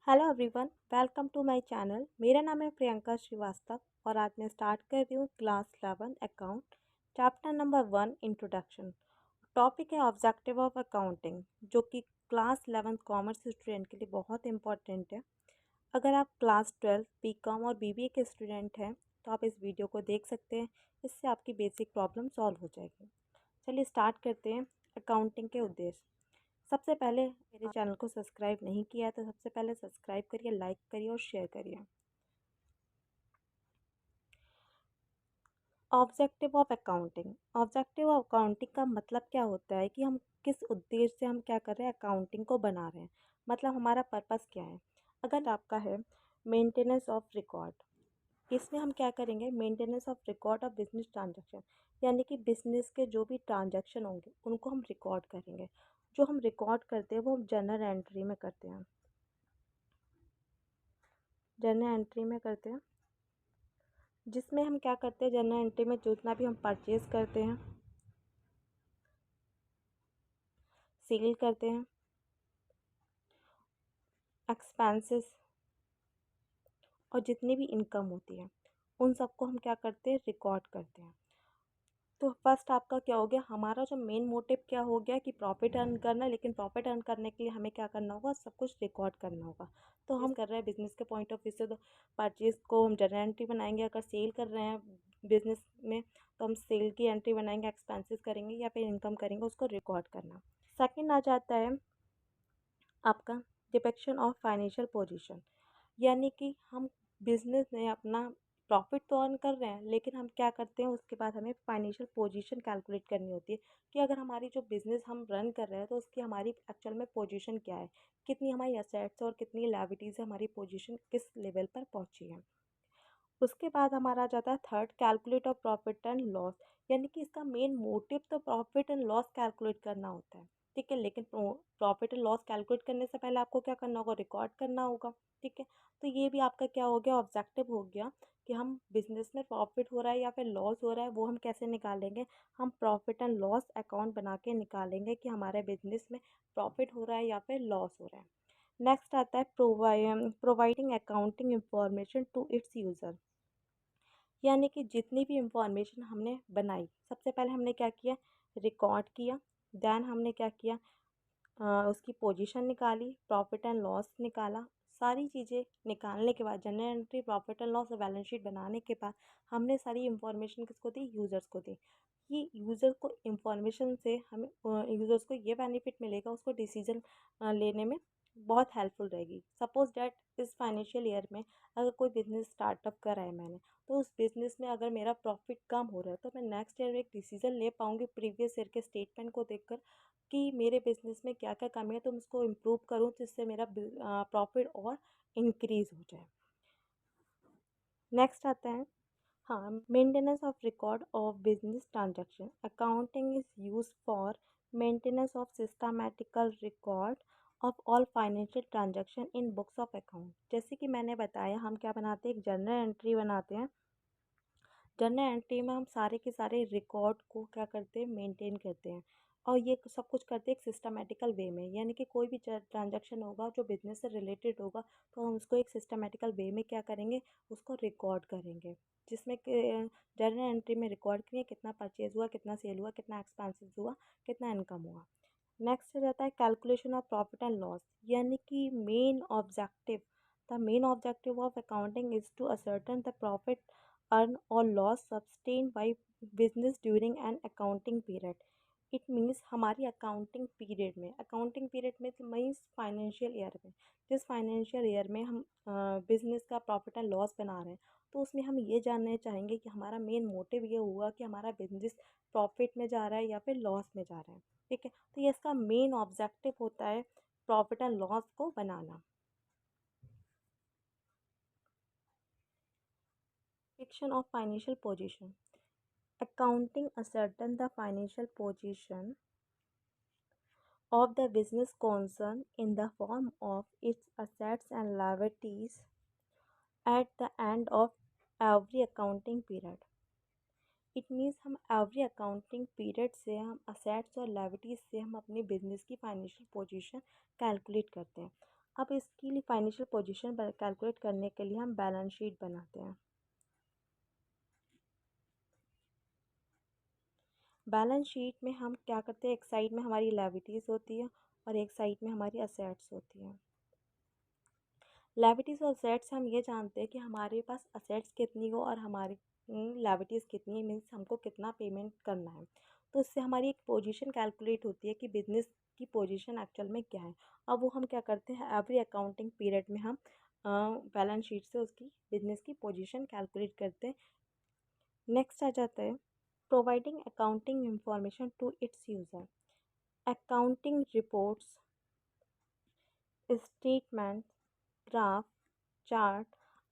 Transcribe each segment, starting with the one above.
Hello everyone, welcome to my channel. मेरा नाम है प्रियंका श्रीवास्तव और आज मैं स्टार्ट कर रही हूँ class 11 account, chapter number 1 introduction. Topic है ऑब्जेक्टिव ऑफ अकाउंटिंग, जो कि क्लास 11 कॉमर्स स्टूडेंट के लिए बहुत इंपॉर्टेंट है। अगर आप क्लास 12 बीकॉम और बीबीए के स्टूडेंट हैं तो आप इस वीडियो को देख सकते हैं। इससे आपकी बेसिक प्रॉब्लम सॉल्व हो जाएगी। चलिए स्टार्ट करते हैं। अकाउंटिंग के उद्देश्य। सबसे पहले मेरे चैनल को सब्सक्राइब नहीं किया है तो सबसे पहले सब्सक्राइब करिए, लाइक करिए और शेयर करिए। Objective of accounting. Objective of accounting का मतलब क्या होता है कि हम किस उद्देश्य से हम क्या कर रहे हैं, अकाउंटिंग को बना रहे हैं। मतलब हमारा पर्पस क्या है। अगर आपका है मेंटेनेंस ऑफ रिकॉर्ड, इसमें हम क्या करेंगे, maintenance of record of business transaction, यानी कि बिजनेस के जो भी ट्रांजैक्शन होंगे उनको हम रिकॉर्ड करेंगे। जो हम रिकॉर्ड करते हैं वो हम जर्नल एंट्री में करते हैं। जर्नल एंट्री में करते हैं, जिसमें हम क्या करते हैं, जर्नल एंट्री में जितना भी हम परचेज करते हैं, सेल करते हैं, एक्सपेंसेस और जितनी भी इनकम होती है उन सबको हम क्या करते हैं, रिकॉर्ड करते हैं। तो फर्स्ट आपका क्या हो गया, हमारा जो मेन मोटिव क्या हो गया कि प्रॉफिट अर्न करना है, लेकिन प्रॉफिट अर्न करने के लिए हमें क्या करना होगा, सब कुछ रिकॉर्ड करना होगा। तो हम कर रहे हैं बिजनेस के पॉइंट ऑफ व्यू से, तो परचेज को हम जर्नल एंट्री बनाएंगे। अगर सेल कर रहे हैं बिजनेस में तो हम सेल की एंट्री बनाएंगे, एक्सपेंसेस करेंगे या फिर इनकम करेंगे, उसको रिकॉर्ड करना। सेकेंड आ जाता है आपका डिपिक्शन ऑफ फाइनेंशियल पोजीशन, यानी कि हम बिजनेस में अपना प्रॉफिट तो अर्न कर रहे हैं, लेकिन हम क्या करते हैं, उसके बाद हमें फाइनेंशियल पोजीशन कैलकुलेट करनी होती है कि अगर हमारी जो बिज़नेस हम रन कर रहे हैं तो उसकी हमारी एक्चुअल में पोजीशन क्या है, कितनी हमारी असेट्स और कितनी लायबिलिटीज़ है, हमारी पोजीशन किस लेवल पर पहुंची है। उसके बाद हमारा आ जाता है third, calculate of profit and loss, यानी कि इसका मेन मोटिव तो प्रॉफिट एंड लॉस कैलकुलेट करना होता है। ठीक है, लेकिन प्रॉफिट एंड लॉस कैलकुलेट करने से पहले आपको क्या करना होगा, रिकॉर्ड करना होगा। ठीक है, तो ये भी आपका क्या हो गया, ऑब्जेक्टिव हो गया कि हम बिजनेस में प्रॉफिट हो रहा है या फिर लॉस हो रहा है वो हम कैसे निकालेंगे। हम प्रॉफिट एंड लॉस अकाउंट बना के निकालेंगे कि हमारे बिजनेस में प्रॉफिट हो रहा है या फिर लॉस हो रहा है। नेक्स्ट आता है providing accounting information to its user, यानी कि जितनी भी इंफॉर्मेशन हमने बनाई, सबसे पहले हमने क्या किया, रिकॉर्ड किया। देन हमने क्या किया, उसकी पोजीशन निकाली, प्रॉफिट एंड लॉस निकाला। सारी चीज़ें निकालने के बाद, general entry, profit and loss और बैलेंस शीट बनाने के बाद हमने सारी इंफॉर्मेशन किसको दी, यूज़र्स को दी। ये यूज़र को इंफॉर्मेशन से हमें यूज़र्स को ये बेनिफिट मिलेगा, उसको डिसीजन लेने में बहुत हेल्पफुल रहेगी। सपोज डैट इस फाइनेंशियल ईयर में अगर कोई बिजनेस स्टार्टअप करा है मैंने, तो उस बिज़नेस में अगर मेरा प्रॉफिट कम हो रहा है तो मैं नेक्स्ट ईयर में एक डिसीजन ले पाऊँगी प्रीवियस ईयर के स्टेटमेंट को देखकर कि मेरे बिज़नेस में क्या क्या कमी है, तो मैं उसको इम्प्रूव करूँ जिससे मेरा प्रॉफिट और इंक्रीज़ हो जाए। नेक्स्ट आता है, हाँ, maintenance of record of business transaction. Accounting is use for maintenance of systematical record of all financial transaction in books of account. जैसे कि मैंने बताया, हम क्या बनाते हैं, एक जर्नल एंट्री बनाते हैं। जर्नल एंट्री में हम सारे के सारे रिकॉर्ड को क्या करते हैं, मेंटेन करते हैं। और ये सब कुछ करते हैं एक सिस्टमेटिकल वे में, यानी कि कोई भी ट्रांजैक्शन होगा जो बिजनेस से रिलेटेड होगा तो हम उसको एक सिस्टमेटिकल वे में क्या करेंगे, उसको रिकॉर्ड करेंगे। जिसमें जर्नल एंट्री में रिकॉर्ड करिए कितना परचेज हुआ, कितना सेल हुआ, कितना एक्सपेंसेस हुआ, कितना इनकम हुआ। नेक्स्ट हो जाता है calculation of profit and loss, यानी कि the main objective of accounting is to ascertain the profit earn और loss sustain by business during an accounting period. It means हमारी अकाउंटिंग पीरियड में मीन्स फाइनेंशियल ईयर में, जिस financial year में हम business का प्रॉफिट एंड लॉस बना रहे हैं, तो उसमें हम ये जानना चाहेंगे कि हमारा मेन मोटिव ये हुआ कि हमारा बिजनेस प्रॉफिट में जा रहा है या फिर लॉस में जा रहा है। ठीक है, तो ये इसका मेन ऑब्जेक्टिव होता है, प्रॉफिट एंड लॉस को बनाना। Fiction of financial position. Accounting ascertain the financial position of the business concern in the form of its assets and liabilities at the end of every accounting period. It means हम every accounting period से हम assets और liabilities से हम अपनी business की financial position calculate करते हैं। अब इसके लिए फाइनेंशियल पोजीशन कैलकुलेट करने के लिए हम बैलेंस शीट बनाते हैं। बैलेंस शीट में हम क्या करते हैं, एक साइड में हमारी लायबिलिटीज़ होती है और एक साइड में हमारी असेट्स होती हैं। लायबिलिटीज़ और असेट्स हम ये जानते हैं कि हमारे पास असेट्स कितनी हो और हमारी लायबिलिटीज़ कितनी है, मीन्स हमको कितना पेमेंट करना है। तो उससे हमारी एक पोजीशन कैलकुलेट होती है कि बिज़नेस की पोजीशन एक्चुअल में क्या है। अब वो हम क्या करते हैं, एवरी अकाउंटिंग पीरियड में हम बैलेंस शीट से उसकी बिज़नेस की पोजीशन कैलकुलेट करते हैं। नेक्स्ट आ जाता है providing accounting information to its user. Accounting reports, statements, graph, chart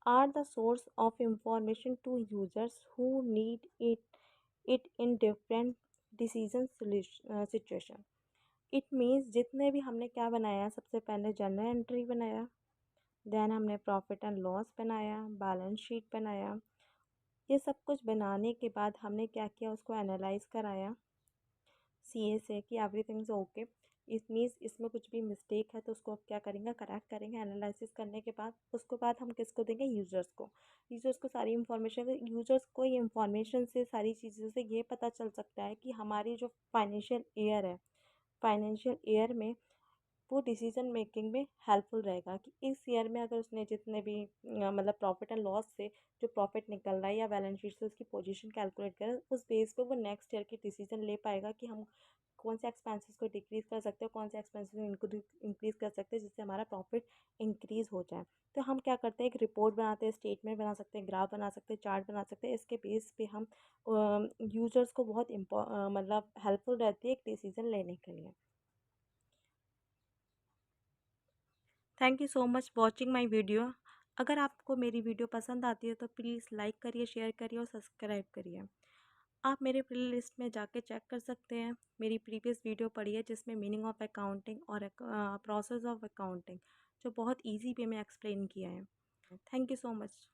are the source of information to users who need it in different decision situation. It means जितने भी हमने क्या बनाया, सबसे पहले जर्नल एंट्री बनाया, देन हमने प्रॉफिट एंड लॉस बनाया, बैलेंस शीट बनाया। ये सब कुछ बनाने के बाद हमने क्या किया, उसको एनालाइज कराया सीए से कि everything is okay. It means इसमें कुछ भी मिस्टेक है तो उसको आप क्या करेंगे, करेक्ट करेंगे। एनालिसिस करने के बाद उसके बाद हम किसको देंगे, यूज़र्स को। यूज़र्स को सारी इन्फॉर्मेशन, यूज़र्स को ये इन्फॉर्मेशन से, सारी चीज़ों से ये पता चल सकता है कि हमारी जो फाइनेंशियल ईयर है, फाइनेंशियल ईयर में वो डिसीजन मेकिंग में हेल्पफुल रहेगा कि इस ईयर में अगर उसने जितने भी मतलब प्रॉफिट एंड लॉस से जो प्रॉफिट निकल रहा है या बैलेंस शीट से उसकी पोजीशन कैलकुलेट करें, उस बेस पे वो नेक्स्ट ईयर की डिसीजन ले पाएगा कि हम कौन से एक्सपेंसेस को डिक्रीज़ कर सकते हैं, कौन से एक्सपेंसेस को इंक्रीज़ कर सकते हैं, जिससे हमारा प्रॉफिट इंक्रीज़ हो जाए। तो हम क्या करते हैं, एक रिपोर्ट बनाते हैं, स्टेटमेंट बना सकते हैं, ग्राफ बना सकते हैं, चार्ट बना सकते हैं। इसके बेस पे हम यूज़र्स को बहुत मतलब हेल्पफुल रहती है एक डिसीजन लेने के लिए। Thank you so much watching my video. अगर आपको मेरी वीडियो पसंद आती है तो प्लीज़ लाइक करिए, शेयर करिए और सब्सक्राइब करिए। आप मेरे प्लेलिस्ट में जाके चेक कर सकते हैं, मेरी प्रीवियस वीडियो पड़ी है जिसमें मीनिंग ऑफ अकाउंटिंग और प्रोसेस ऑफ अकाउंटिंग जो बहुत इजी वे में एक्सप्लेन किया है। Thank you so much.